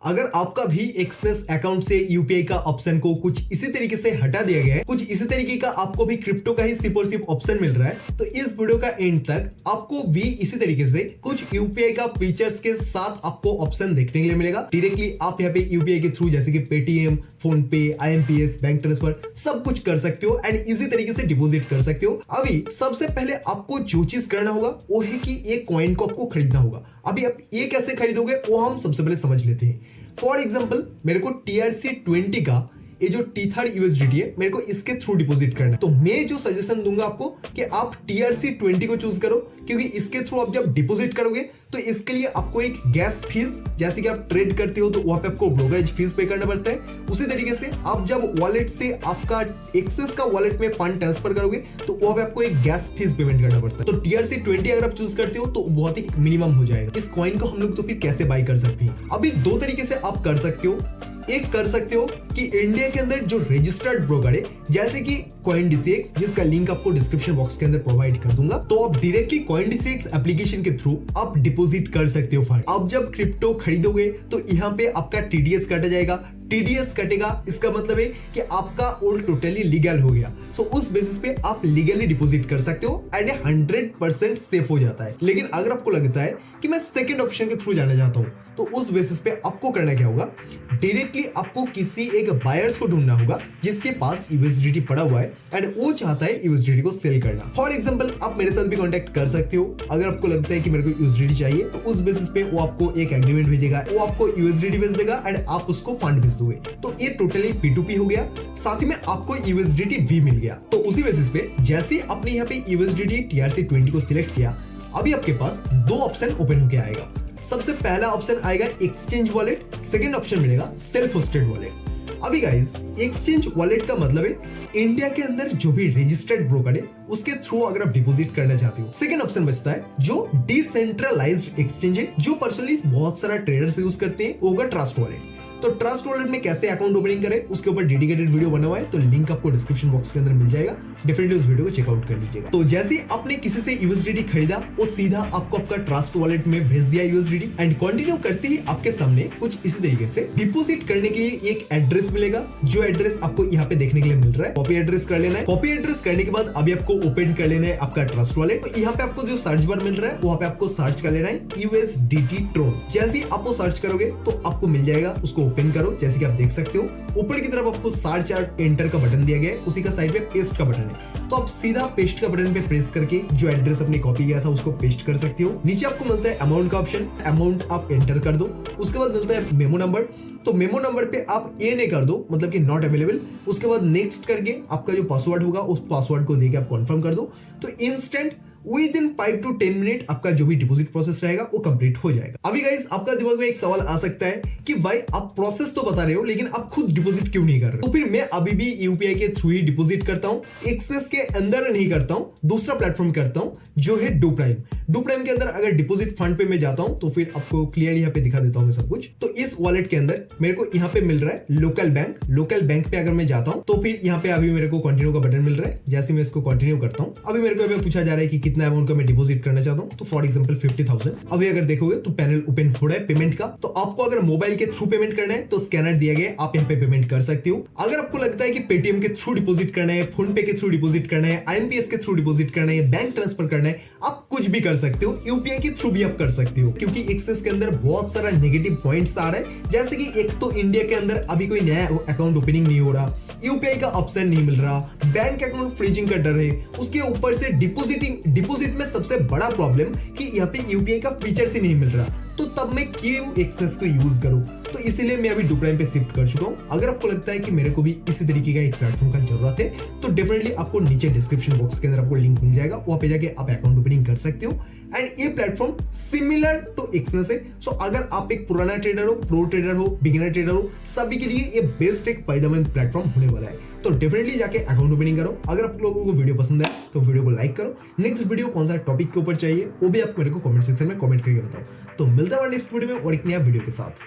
अगर आपका भी एक्सनेस अकाउंट से यूपीआई का ऑप्शन को कुछ इसी तरीके से हटा दिया गया है, कुछ इसी तरीके का आपको भी क्रिप्टो का ही सिर्फ और सिर्फ ऑप्शन मिल रहा है, तो इस वीडियो का एंड तक आपको भी इसी तरीके से कुछ यूपीआई का फीचर्स के साथ आपको ऑप्शन देखने के लिए मिलेगा। डायरेक्टली आप यहाँ पे यूपीआई के थ्रू जैसे कि पेटीएम, फोन पे, आईएमपीएस, बैंक ट्रांसफर सब कुछ कर सकते हो एंड इजी तरीके से डिपॉजिट कर सकते हो। अभी सबसे पहले आपको जो चीज करना होगा वो है कि एक कॉइन को आपको खरीदना होगा। अभी आप ये कैसे खरीदोगे वो हम सबसे पहले समझ लेते हैं। फॉर एग्जाम्पल मेरे को TRC20 का ये जो Tether USDT है मेरे को इसके थ्रू डिपॉजिट करना है, तो मैं जो सजेशन दूंगा आपको कि आप TRC20 को चूज करो, क्योंकि इसके थ्रू आप जब डिपॉजिट करोगे तो इसके लिए आपको एक गैस फीस, जैसे कि आप ट्रेड करते हो तो वहां पे आपको ब्रोकरेज फीस पे करना पड़ता है। उसी तरीके से आप जब वॉलेट से आपका एक्सेस का वॉलेट में फंड ट्रांसफर करोगे तो वहां पे आपको एक गैस फीस पेमेंट करना पड़ता है। तो TRC20 अगर आप चूज करते हो तो बहुत ही मिनिमम हो जाएगा। इस कॉइन को हम लोग तो फिर कैसे बाय कर सकते हैं? अभी दो तरीके से आप कर सकते हो। एक कर सकते हो कि इंडिया के अंदर जो रजिस्टर्ड ब्रोकर है जैसे कि CoinDCX, जिसका लिंक आपको डिस्क्रिप्शन बॉक्स के अंदर प्रोवाइड कर दूंगा, तो आप डायरेक्टली CoinDCX एप्लीकेशन के थ्रू आप डिपॉजिट कर सकते हो फंड। आप जब क्रिप्टो खरीदोगे तो यहाँ पे आपका TDS काटा जाएगा। TDS कटेगा इसका मतलब है कि आपका ओल्ड टोटली लीगल हो गया। सो उस बेसिस पे आप लीगली डिपॉजिट कर सकते हो एंड 100% सेफ हो जाता है। लेकिन अगर आपको लगता है कि मैं सेकंड ऑप्शन के थ्रू जाना चाहता हूँ तो उस बेसिस पे आपको करना क्या होगा, डायरेक्टली आपको किसी एक बायर्स को ढूंढना होगा जिसके पास USDT पड़ा हुआ है एंड वो चाहता है USDT को सेल करना। फॉर एग्जांपल आप मेरे साथ भी कांटेक्ट कर सकते हो। अगर आपको लगता है कि मेरे को USDT चाहिए तो उस बेसिस पे वो आपको एक एग्रीमेंट भेजेगा, वो आपको USDT भेज देगा एंड आप उसको फंड भेज दोगे। तो ये टोटली P2P हो गया, साथ ही में आपको USDT भी मिल गया। तो उसी बेसिस पे जैसे आपने यहाँ पे USDT TRC20 को सिलेक्ट किया, अभी आपके पास दो ऑप्शन ओपन होके आएगा। सबसे पहला ऑप्शन आएगा एक्सचेंज वॉलेट, सेकंड ऑप्शन मिलेगा सेल्फ होस्टेड वॉलेट। अभी गाइस एक्सचेंज वॉलेट का मतलब है इंडिया के अंदर जो भी रजिस्टर्ड ब्रोकर है उसके थ्रू अगर आप डिपॉजिट करना चाहते हो। सेकंड ऑप्शन बचता है जो डिसेंट्रलाइज्ड एक्सचेंज है, जो पर्सनली बहुत सारा ट्रेडर्स यूज करते हैं, वो होगा ट्रस्ट वॉलेट। तो ट्रस्ट वॉलेट में कैसे अकाउंट ओपनिंग करें उसके ऊपर डेडिकेटेड वीडियो बना हुआ है, तो लिंक आपको डिस्क्रिप्शन बॉक्स के अंदर मिल जाएगा। डेफिनेटली उस वीडियो को चेकआउट कर लीजिएगा। तो जैसे ही आपने किसी से USDT खरीदा वो सीधा आपको आपका ट्रस्ट वॉलेट में भेज दिया USDT एंड कंटिन्यू करते ही आपके सामने कुछ इसी तरीके से डिपॉजिट करने के लिए एक एड्रेस मिलेगा, जो एड्रेस आपको यहाँ पे देखने के लिए मिल रहा है। कॉपी एड्रेस कर लेना है। कॉपी एड्रेस करने के बाद अभी आपको ओपन कर लेना है आपका ट्रस्ट वॉलेट। तो यहाँ पे आपको जो सर्च बार मिल रहा है वहाँ पे आपको सर्च कर लेना है USDT Tron। जैसे ही आप वो सर्च करोगे तो आपको मिल जाएगा, उसको ओपन करो। जैसे कि आप देख सकते हो ऊपर की तरफ आपको सर्च और एंटर का बटन दिया गया है, उसी का साइड पे पेस्ट का बटन है। तो आप सीधा पेस्ट का बटन पे प्रेस करके जो एड्रेस अपने कॉपी किया था उसको पेस्ट कर सकते हो। नीचे आपको मिलता है अमाउंट का ऑप्शन, अमाउंट आप एंटर कर दो। उसके बाद मिलता है मेमो नंबर, तो मेमो नंबर पे आप ए नहीं कर दो, मतलब कि नॉट अवेलेबल। उसके बाद नेक्स्ट करके आपका जो पासवर्ड होगा उस पासवर्ड को देके आप कंफर्म कर दो। तो instant with in 5 to 10 minute आपका जो भी डिपॉजिट प्रोसेस रहेगा वो कंप्लीट हो जाएगा। अभी गाइस आपका दिमाग में एक सवाल आ सकता है कि भाई आप प्रोसेस तो बता रहे हो लेकिन आप खुद डिपॉजिट क्यों नहीं कर रहे हो? तो फिर मैं अभी भी यूपीआई के थ्रू ही डिपॉजिट करता हूँ, एक्सेस के अंदर नहीं करता हूँ, दूसरा प्लेटफॉर्म करता हूँ जो है डू प्राइम। डू प्राइम के अंदर अगर डिपॉजिट फंड पे मैं जाता हूँ तो फिर आपको क्लियर यहाँ पे दिखा देता हूँ मैं सब कुछ। तो इस वॉलेट के अंदर मेरे को यहाँ पे मिल रहा है लोकल बैंक। लोकल बैंक पे अगर मैं जाता हूँ तो फिर यहाँ पे अभी मेरे को कंटिन्यू का बटन मिल रहा है। जैसे मैं इसको कंटिन्यू करता हूँ, अभी मेरे को पूछा जा रहा है कि कितना अमाउंट का मैं डिपॉजिट करना चाहता हूं, तो फॉर एग्जांपल 50,000। अभी अगर देखोगे तो पैनल ओपन हो रहा है पेमेंट का। तो आपको अगर मोबाइल के थ्रू पेमेंट करना है तो स्कैनर दिया गया है, आप यहाँ पे पेमेंट कर सकते हो। अगर आपको लगता है कि पेटीएम के थ्रू डिपॉजिट करना है, फोन पे के थ्रू डिपॉजिट करना है, आईएमपीएस के थ्रू डिपॉजिट करना है, बैंक ट्रांसफर करना है, आप कुछ भी कर सकते हो। यूपीआई के थ्रू भी आप कर सकते हो, क्योंकि एक्सेस के अंदर बहुत सारा नेगेटिव पॉइंट्स आ रहा है। जैसे कि एक तो इंडिया के अंदर अभी कोई नया अकाउंट ओपनिंग नहीं हो रहा, यूपीआई का ऑप्शन नहीं मिल रहा, बैंक अकाउंट फ्रीजिंग का डर है, उसके ऊपर से डिपॉजिट में सबसे बड़ा प्रॉब्लम कि यहाँ पे यूपीआई का फीचर ही नहीं मिल रहा। तो तब मैं क्यों एक्सेस को यूज करूं? तो इसीलिए मैं अभी डू प्राइम पे शिफ्ट कर चुका हूं। अगर आपको लगता है कि मेरे को भी इसी तरीके का एक प्लेटफॉर्म का जरूरत है तो डेफिनेटली आपको नीचे डिस्क्रिप्शन बॉक्स के अंदर आपको लिंक मिल जाएगा, वहां पे जाके आप अकाउंट ओपनिंग कर सकते हो। एंड ये प्लेटफॉर्म सिमिलर टू एक्सेस है। सो अगर आप एक पुराना ट्रेडर हो, प्रो ट्रेडर हो, बिगिनर ट्रेडर हो, सभी के लिए ये बेस्ट एक फायदेमंद प्लेटफॉर्म होने वाला है। तो डेफिनेटली जाके अकाउंट ओपनिंग करो। अगर आप लोगों को वीडियो पसंद है तो वीडियो को लाइक करो। नेक्स्ट वीडियो कौन सा टॉपिक के ऊपर चाहिए वो भी आप मेरे को कमेंट सेक्शन में कमेंट करके बताओ। तो मिलता है नेक्स्ट वीडियो में और एक नया वीडियो के साथ।